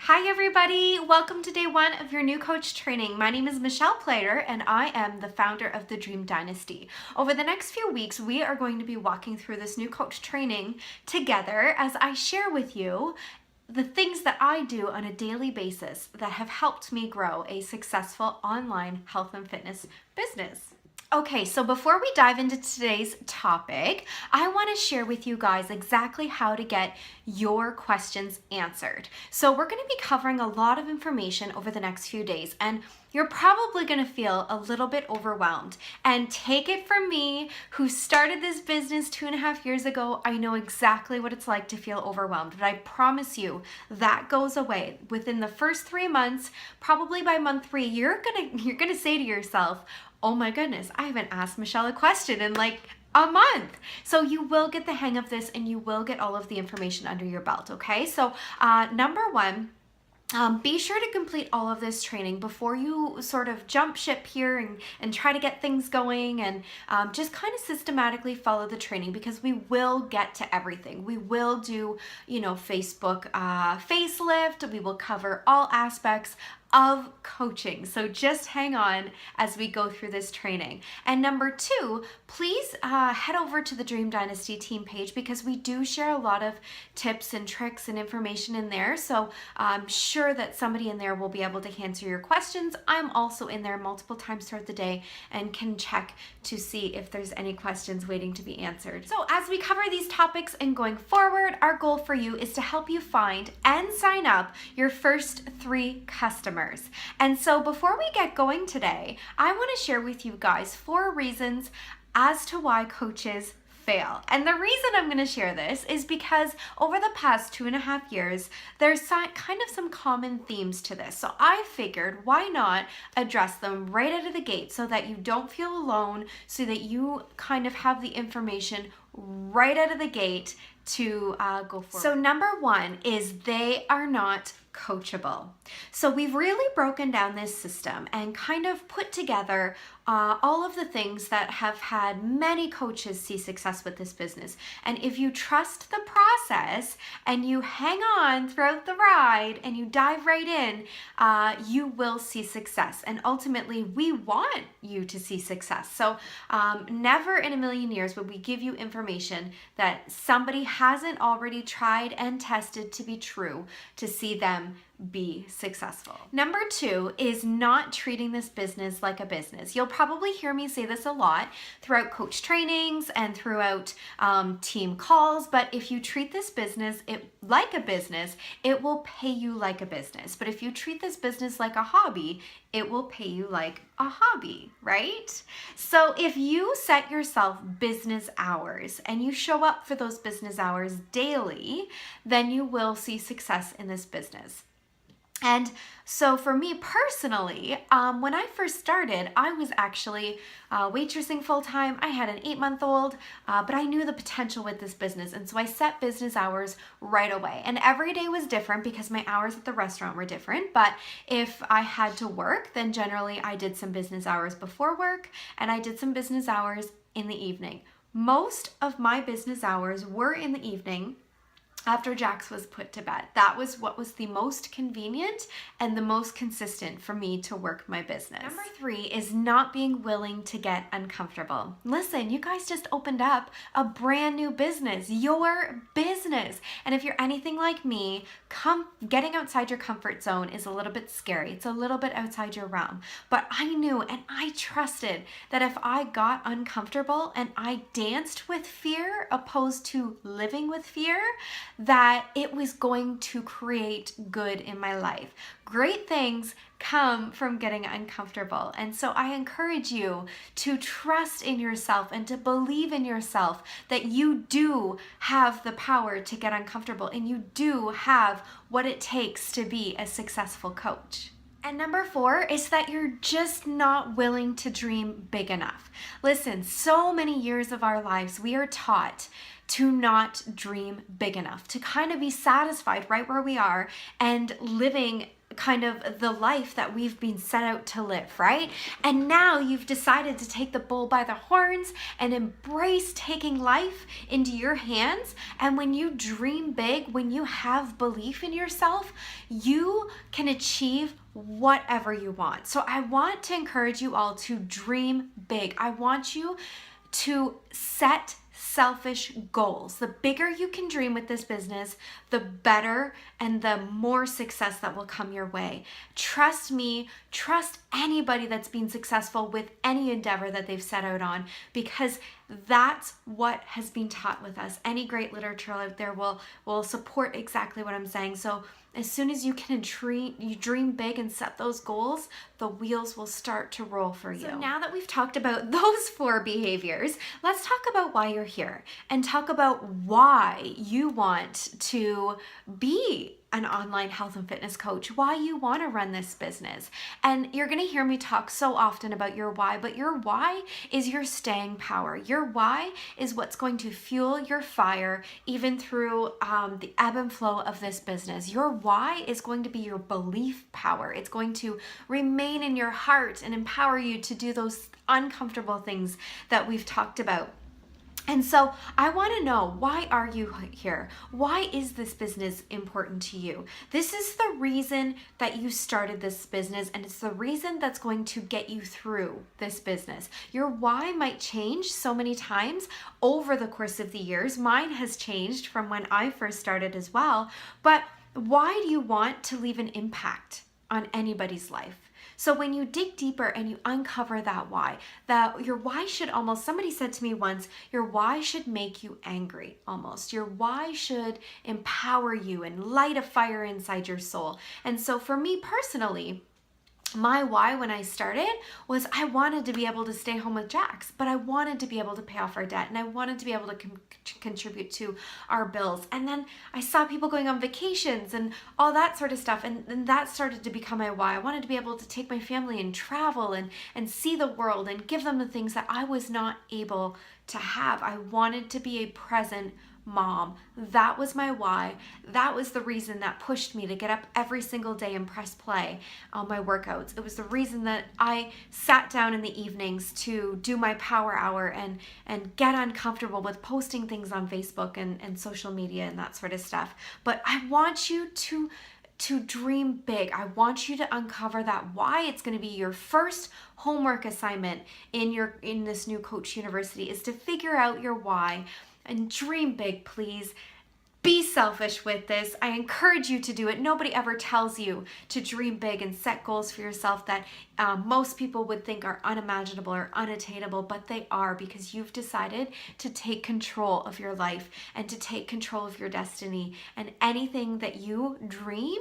Hi everybody, welcome to day one of your new coach training. My name is Michelle Plater and I am the founder of the Dream Dynasty. Over the next few weeks, we are going to be walking through this new coach training together as I share with you the things that I do on a daily basis that have helped me grow a successful online health and fitness business. Okay, so before we dive into today's topic, I want to share with you guys exactly how to get your questions answered. So we're going to be covering a lot of information over the next few days, and you're probably going to feel a little bit overwhelmed. And take it from me, who started this business 2.5 years ago, I know exactly what it's like to feel overwhelmed, but I promise you that goes away. Within the first 3 months, probably by month 3, you're gonna say to yourself, oh my goodness, I haven't asked Michelle a question in like a month. So you will get the hang of this and you will get all of the information under your belt, okay? So number one, be sure to complete all of this training before you sort of jump ship here and try to get things going, and just kind of systematically follow the training, because we will get to everything. We will do, Facebook facelift. We will cover all aspects of coaching. So just hang on as we go through this training. And number two, please head over to the Dream Dynasty team page, because we do share a lot of tips and tricks and information in there. So I'm sure that somebody in there will be able to answer your questions. I'm also in there multiple times throughout the day and can check to see if there's any questions waiting to be answered. So as we cover these topics and going forward, our goal for you is to help you find and sign up your first 3 customers. And so before we get going today, I want to share with you guys 4 reasons as to why coaches fail. And the reason I'm going to share this is because over the past 2.5 years, there's kind of some common themes to this. So I figured, why not address them right out of the gate so that you don't feel alone, so that you kind of have the information right out of the gate to go forward. So number one is they are not coachable. So we've really broken down this system and kind of put together all of the things that have had many coaches see success with this business. And if you trust the process and you hang on throughout the ride and you dive right in, you will see success. And ultimately, we want you to see success. So never in a million years would we give you information that somebody hasn't already tried and tested to be true to see them be successful. Number 2 is not treating this business like a business. You'll probably hear me say this a lot throughout coach trainings and throughout team calls, but if you treat this business like a business, it will pay you like a business. But if you treat this business like a hobby, it will pay you like a hobby, right? So if you set yourself business hours and you show up for those business hours daily, then you will see success in this business. And so for me personally, when I first started, I was actually waitressing full-time. I had an 8-month-old, but I knew the potential with this business. And so I set business hours right away. And every day was different because my hours at the restaurant were different. But if I had to work, then generally I did some business hours before work and I did some business hours in the evening. Most of my business hours were in the evening after Jax was put to bed. That was what was the most convenient and the most consistent for me to work my business. Number 3 is not being willing to get uncomfortable. Listen, you guys just opened up a brand new business, your business. And if you're anything like me, getting outside your comfort zone is a little bit scary. It's a little bit outside your realm. But I knew and I trusted that if I got uncomfortable and I danced with fear opposed to living with fear, that it was going to create good in my life. Great things come from getting uncomfortable. And so I encourage you to trust in yourself and to believe in yourself that you do have the power to get uncomfortable and you do have what it takes to be a successful coach. And number 4 is that you're just not willing to dream big enough. Listen, so many years of our lives, we are taught to not dream big enough, to kind of be satisfied right where we are and living kind of the life that we've been set out to live, right? And now you've decided to take the bull by the horns and embrace taking life into your hands. And when you dream big, when you have belief in yourself, you can achieve whatever you want. So I want to encourage you all to dream big. I want you to set selfish goals. The bigger you can dream with this business, the better and the more success that will come your way. Trust me, trust anybody that's been successful with any endeavor that they've set out on, because that's what has been taught with us. Any great literature out there will support exactly what I'm saying. So as soon as you can dream big and set those goals, the wheels will start to roll for you. So now that we've talked about those 4 behaviors, let's talk about why you're here and talk about why you want to be an online health and fitness coach, why you want to run this business. And you're going to hear me talk so often about your why, but your why is your staying power. Your why is what's going to fuel your fire even through the ebb and flow of this business. Your why is going to be your belief power. It's going to remain in your heart and empower you to do those uncomfortable things that we've talked about. And so I want to know, why are you here? Why is this business important to you? This is the reason that you started this business, and it's the reason that's going to get you through this business. Your why might change so many times over the course of the years. Mine has changed from when I first started as well. But why do you want to leave an impact on anybody's life? So when you dig deeper and you uncover that why, your why should almost, somebody said to me once, your why should make you angry almost. Your why should empower you and light a fire inside your soul. And so for me personally, my why when I started was I wanted to be able to stay home with Jax, but I wanted to be able to pay off our debt, and I wanted to be able to contribute to our bills. And then I saw people going on vacations and all that sort of stuff, and that started to become my why. I wanted to be able to take my family and travel and see the world and give them the things that I was not able to have. I wanted to be a present mom. That was my why. That was the reason that pushed me to get up every single day and press play on my workouts. It was the reason that I sat down in the evenings to do my power hour and get uncomfortable with posting things on Facebook and social media and that sort of stuff. But I want you to dream big. I want you to uncover that why. It's going to be your first homework assignment in this new Coach University, is to figure out your why. And dream big, please. Be selfish with this. I encourage you to do it. Nobody ever tells you to dream big and set goals for yourself that most people would think are unimaginable or unattainable, but they are, because you've decided to take control of your life and to take control of your destiny. And anything that you dream,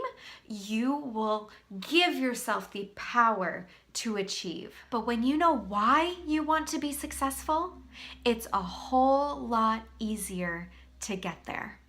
you will give yourself the power to achieve. But when you know why you want to be successful, it's a whole lot easier to get there.